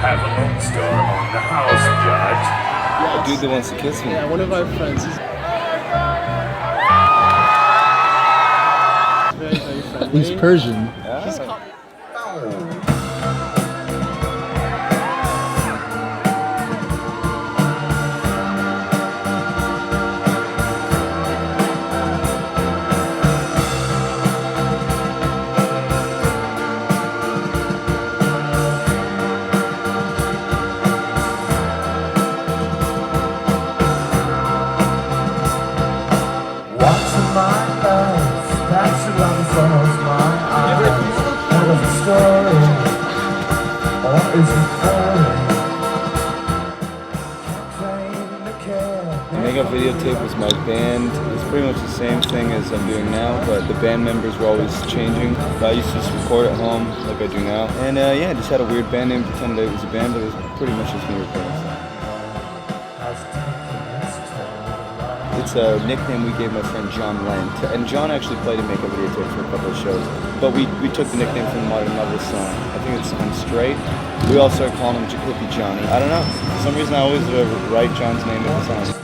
have a Lone Star on the house, Judge. A dude that wants to kiss me. Yeah, one of our friends. He's very, very friendly. He's Persian. He's The makeup videotape was my band. It's pretty much the same thing as I'm doing now, but the band members were always changing. I used to just record at home like I do now. And yeah, I just had a weird band name, pretended it was a band, but it was pretty much just me recording stuff. It's a nickname we gave my friend John Lent, and John actually played a makeup videotape for a couple of shows. But we took the nickname from the Modern Novelist song. I think it's I'm Straight. We all started calling him Hippie Johnny. I don't know. For some reason I always write John's name in the song.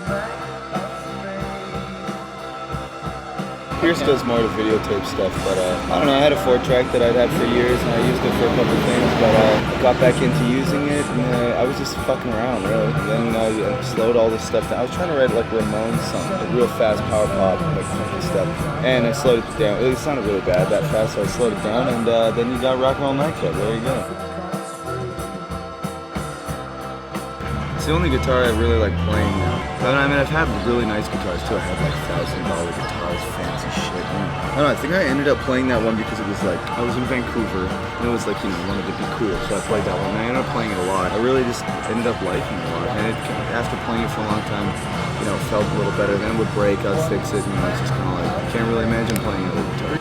Pierce does more of the videotape stuff, but I don't know, I had a 4-track that I'd had for years and I used it for a couple of things, but I got back into using it and I was just fucking around, really. And then I slowed all this stuff down. I was trying to write like Ramones song, like real fast power pop, like funky stuff, and I slowed it down. It sounded really bad that fast, so I slowed it down, and then you got Rock and Roll Nightclub. There you go. It's the only guitar I really like playing now. I mean, I've had really nice guitars too. I had like $1,000 guitars, fancy shit. I don't know, I think I ended up playing that one because it was like, I was in Vancouver and it was like, you know, wanted to be cool. So I played that one and I ended up playing it a lot. I really just ended up liking it a lot. And after playing it for a long time, you know, it felt a little better. Then it would break, I'd fix it, and it's just kind of like, I can't really imagine playing it with guitar.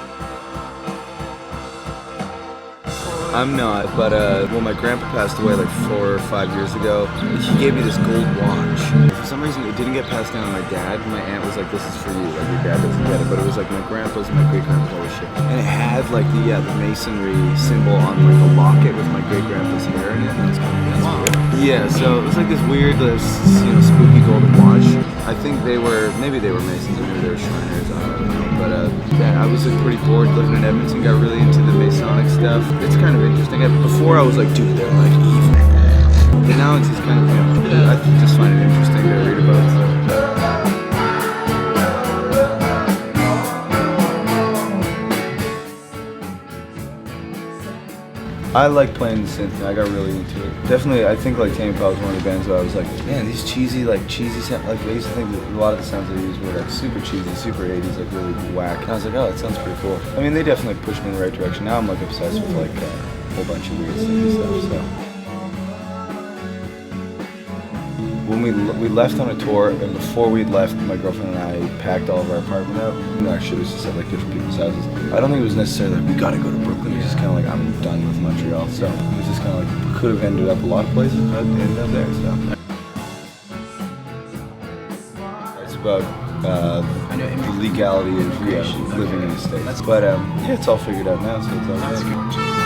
I'm not, but well, my grandpa passed away like 4 or 5 years ago. He gave me this gold watch. For some reason, it didn't get passed down to my dad. My aunt was like, "This is for you. Like your dad doesn't get it." But it was like my grandpa's and my great grandpa's always shit. And it had like the masonry symbol on like a locket with my great grandpa's hair in it. And it was kind of weird. Yeah, so it was like this weird, spooky golden watch. I think maybe they were Masons or maybe they were Shriners. I don't really know. But yeah, I was like pretty bored living in Edmonton. Got really into the Masonic stuff. It's kind of interesting. Before I was like, dude, they're like evil. But now it's just kind of, you know, I just find it interesting to read about it. I like playing the synth. I got really into it. Definitely, I think like Tame Impala was one of the bands where I was like, man, these cheesy sound. Like I used to think that a lot of the sounds they used were like super cheesy, super 80s, like really whack. And I was like, oh, that sounds pretty cool. I mean, they definitely pushed me in the right direction. Now I'm like obsessed with like a whole bunch of weird stuff. So when we left on a tour, and before we left, my girlfriend and I packed all of our apartment out. And actually, it was just at like different people's houses. I don't think it was necessarily like we gotta go to Brooklyn. It was just kind of like I'm done with Montreal. So it was just kind of like could have ended up a lot of places, but it ended up there. So it's about the legality of living in the States. But yeah, it's all figured out now, so it's all good.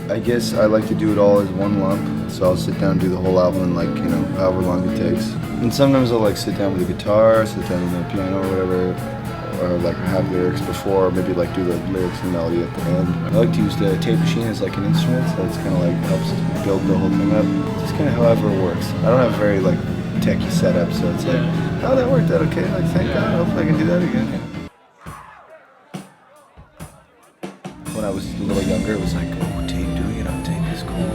I guess I like to do it all as one lump, so I'll sit down and do the whole album in like, you know, however long it takes. And sometimes I'll like sit down with the guitar, sit down with the piano or whatever, or like have lyrics before, or maybe like do the lyrics and melody at the end. I like to use the tape machine as like an instrument, so it's kind of like helps build the whole thing up. Just kind of however it works. I don't have a very like techie setup, so it's like, oh, that worked out okay, like thank God, hopefully I can do that again. When I was a little younger, it was like, oh, tape, doing it on tape is cool.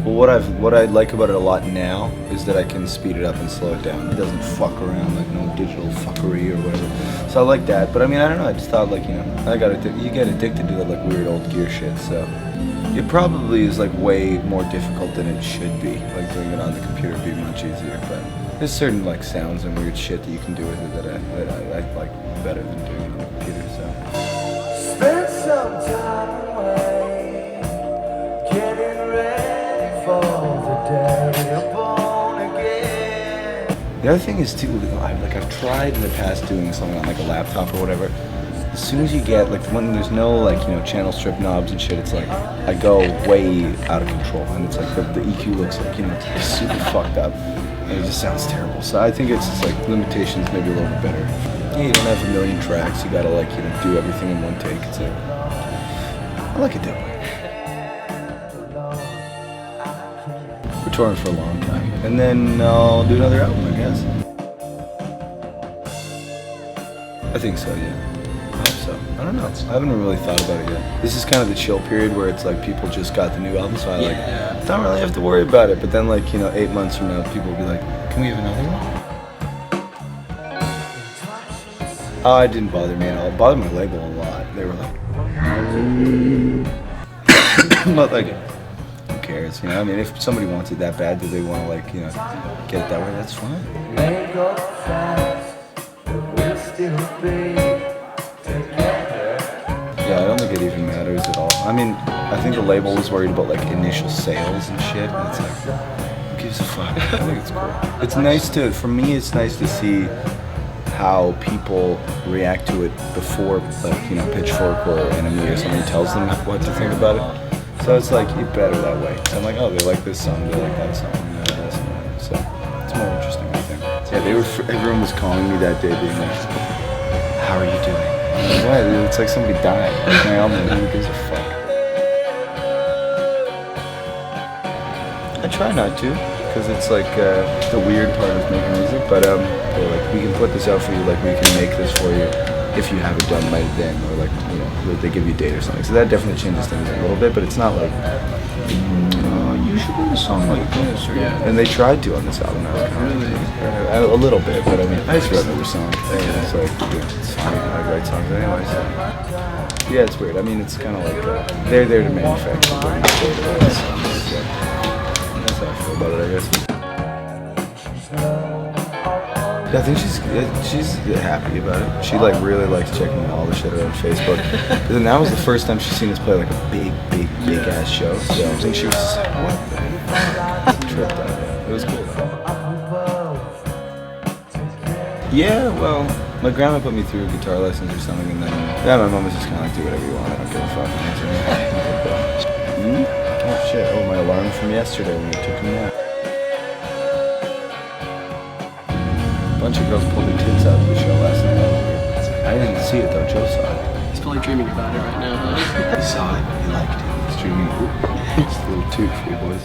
Well, what I like about it a lot now is that I can speed it up and slow it down. It doesn't fuck around, like no digital fuckery or whatever. So I like that, but I mean, I don't know, I just thought like, you know, you get addicted to that like weird old gear shit, so. It probably is like way more difficult than it should be. Like doing it on the computer would be much easier, but there's certain like sounds and weird shit that you can do with it that I like better than doing it on the computer, so. Spend some time away, getting ready for the day you're born again. The other thing is too, I've tried in the past doing something on like a laptop or whatever. As soon as you get like when there's no like channel strip knobs and shit, it's like I go way out of control, and it's like the EQ looks like it's super fucked up, and it just sounds terrible. So I think it's just like limitations maybe a little bit better. Yeah, you don't have a million tracks. You gotta like do everything in one take. It's like I like it that way. We're touring for a long time, and then I'll do another album, I guess. I think so, yeah. I hope so. I don't know. I haven't really thought about it yet. This is kind of the chill period where it's like people just got the new album, so I don't really have to worry about it. But then 8 months from now, people will be like, "Can we have another one?" Oh, it didn't bother me at all. It bothered my label a lot. They were like, but like, who cares? I mean, if somebody wants it that bad, do they want to get it that way? That's fine. May go fast, but we'll still be together. Yeah, I don't think it even matters at all. I mean, I think the label was worried about initial sales and shit, and it's like, who gives a fuck? I think it's cool. It's nice for me, it's nice to see how people react to it before, Pitchfork or Enemy or somebody tells them what to think about it. So it's like, it's better that way. So I'm like, oh, they like this song, they like that song, so it's more interesting, I think. Yeah, everyone was calling me that day being like, how are you doing? I'm like, what? It's like somebody died. My album, who gives a fuck? I try not to, because it's like the weird part of making music, but they're like, we can put this out for you, we can make this for you if you have it done by then, or they give you a date or something. So that definitely changes things a little bit, but it's not like, you should do a song like this, or and they tried to on this album. A little bit, but I mean, I just wrote another song, and it's like, it's fine, I write songs anyway, so. Yeah, it's weird. I mean, it's kind of like, they're there to manufacture songs. That's how I feel about it, I guess. Yeah, I think she's happy about it. She really likes checking all the shit out on Facebook. But then that was the first time she's seen us play a big ass show. So I think she was just like, what the fuck? Tripped out. It was cool though. Yeah, well, my grandma put me through guitar lessons or something, and then my mom was just kind of do whatever you want. I don't give a fuck. Oh shit! Oh, my alarm from yesterday when we took a nap. A bunch of girls pulled their tits out of the show last night. I didn't see it though. Joe saw it. He's probably dreaming about it right now, huh? He saw it. He liked it. He's dreaming. It's a little toot for you boys.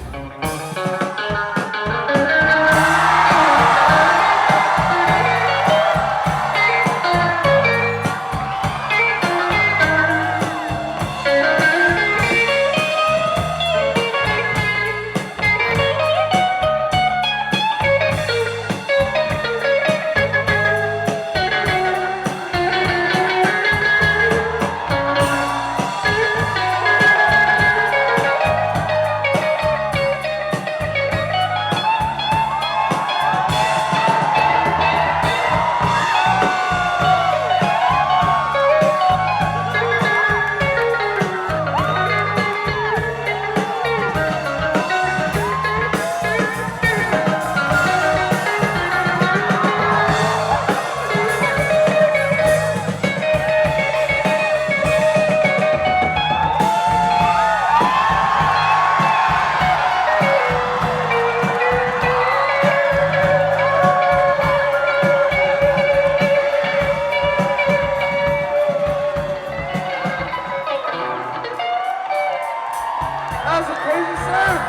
That was a crazy surf.